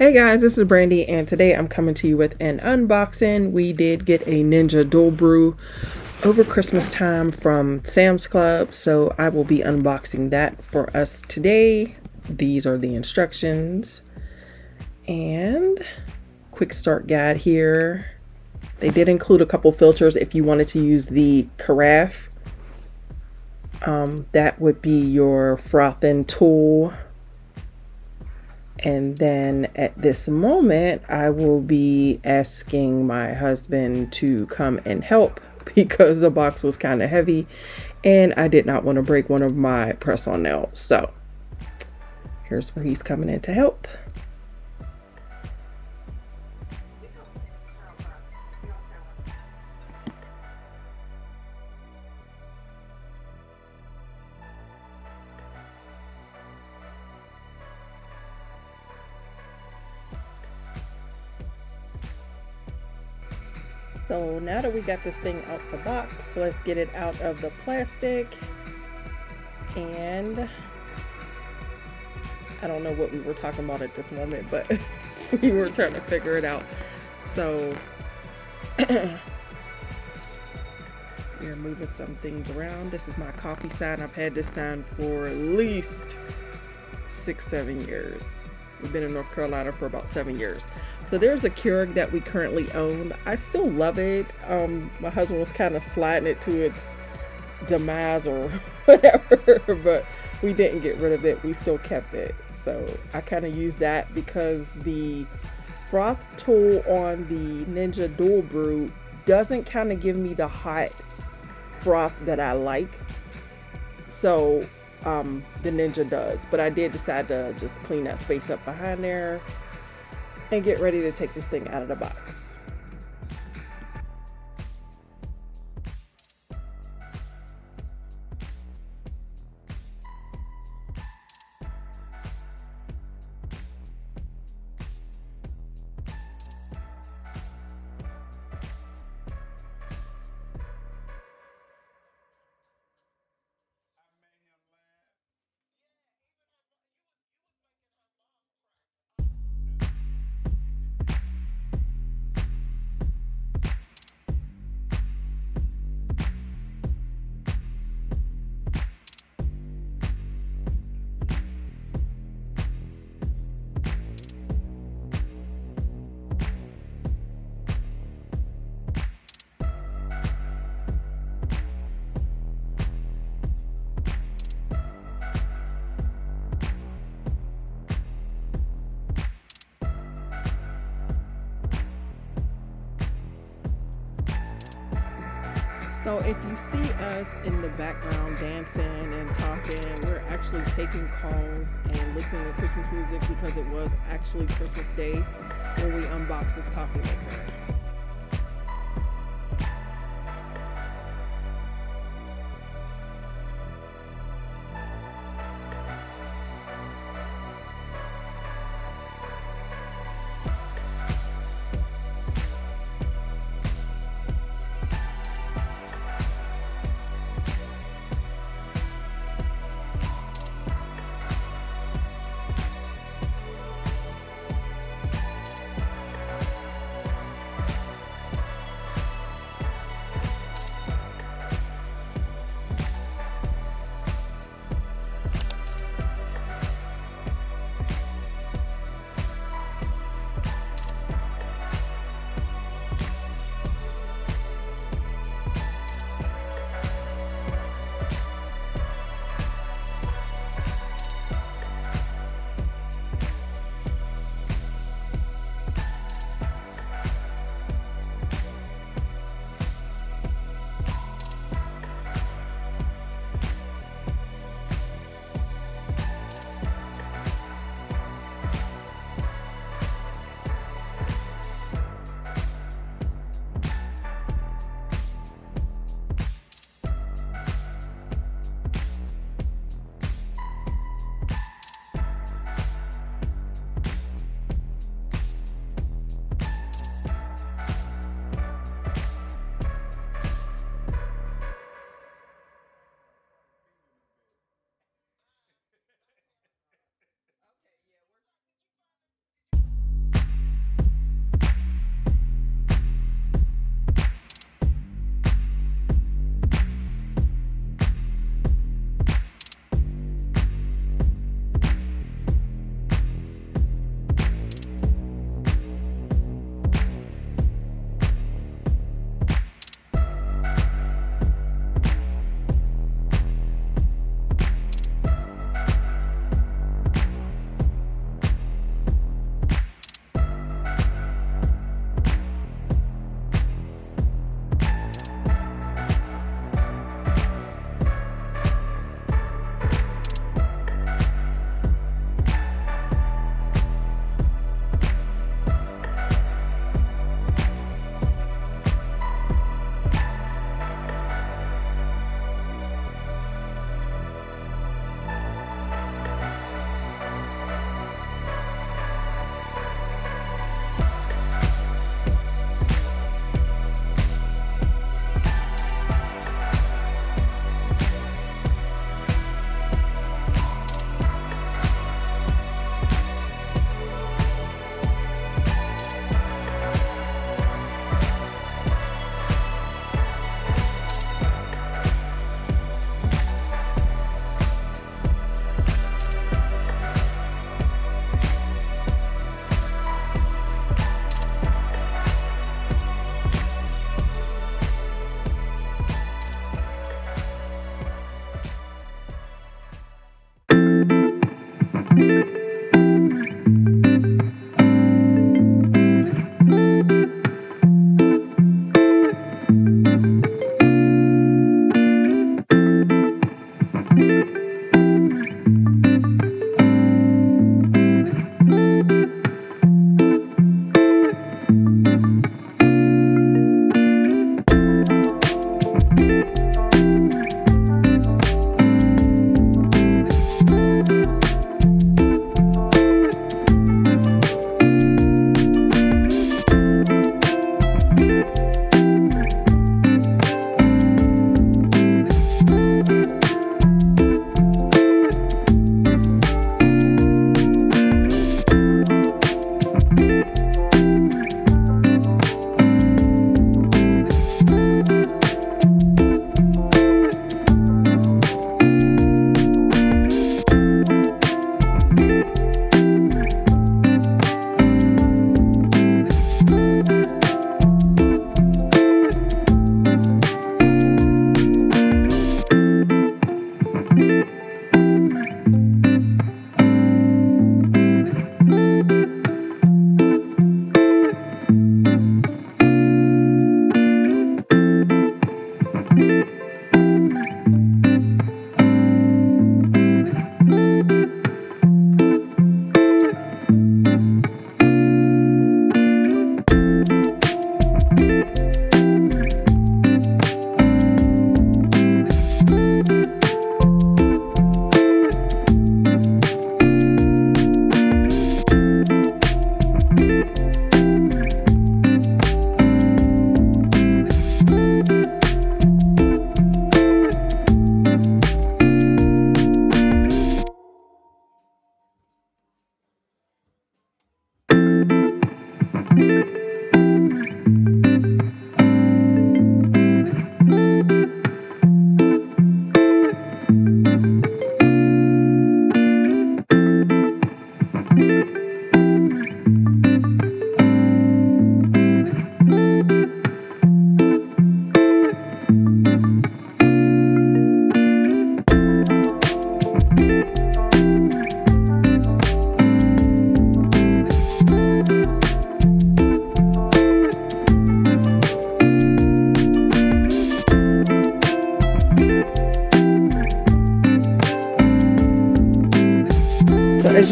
Hey guys, this is Brandi, and today I'm coming to you with an unboxing. We did get a Ninja Dual Brew over Christmas time from Sam's Club, so I will be unboxing that for us today. These are the instructions and quick start guide here. They did include a couple filters if you wanted to use the carafe. That would be your frothing tool. And then at this moment, I will be asking my husband to come and help because the box was kind of heavy and I did not want to break one of my press-on nails. So here's where he's coming in to help. So now that we got this thing out the box, let's get it out of the plastic. And I don't know what we were talking about at this moment, but we were trying to figure it out. So we're moving some things around. This is my coffee sign. I've had this sign for at least 6-7 years. We've been in North Carolina for about 7 years. So there's a Keurig that we currently own. I still love it. My husband was kind of sliding it to its demise or whatever, but we didn't get rid of it. We still kept it. So I kind of use that because the froth tool on the Ninja Dual Brew doesn't kind of give me the hot froth that I like. So the Ninja does, but I did decide to just clean that space up behind there and get ready to take this thing out of the box. So if you see us in the background dancing and talking, we're actually taking calls and listening to Christmas music because it was actually Christmas Day when we unboxed this coffee maker.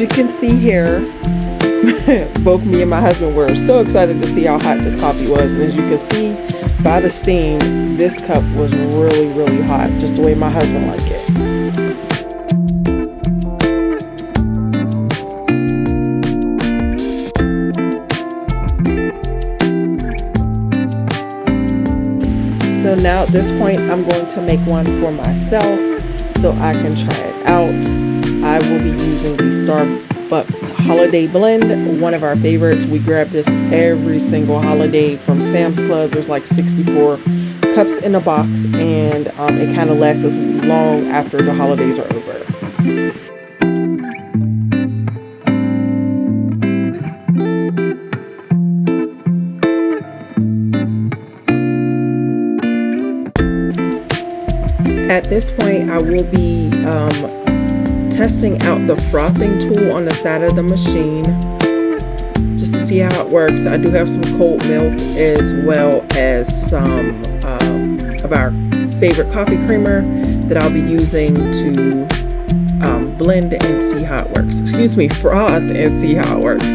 you can see here, both me and my husband were so excited to see how hot this coffee was. And as you can see by the steam, this cup was really, really hot, just the way my husband liked it. So now at this point, I'm going to make one for myself so I can try it out. I will be using the Starbucks Holiday Blend, one of our favorites. We grab this every single holiday from Sam's Club. There's like 64 cups in a box, and it kind of lasts us long after the holidays are over. At this point, I will be testing out the frothing tool on the side of the machine just to see how it works. I do have some cold milk as well as some of our favorite coffee creamer that I'll be using to blend and see how it works. Excuse me, froth and see how it works.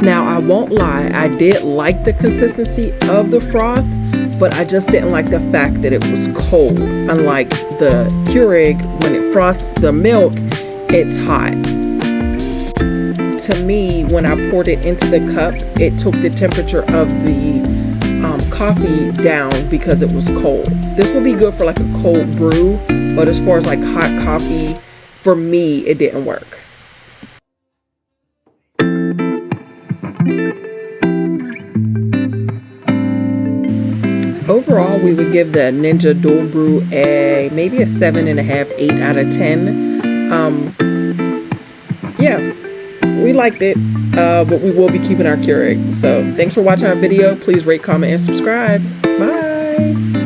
Now, I won't lie, I did like the consistency of the froth, but I just didn't like the fact that it was cold. Unlike the Keurig, when it froths the milk, it's hot. To me, when I poured it into the cup, it took the temperature of the coffee down because it was cold. This would be good for like a cold brew, but as far as like hot coffee, for me, it didn't work. Overall, we would give the Ninja Dual Brew maybe a 7.5, 8 out of 10. Yeah, we liked it, but we will be keeping our Keurig. So thanks for watching our video. Please rate, comment, and subscribe. Bye.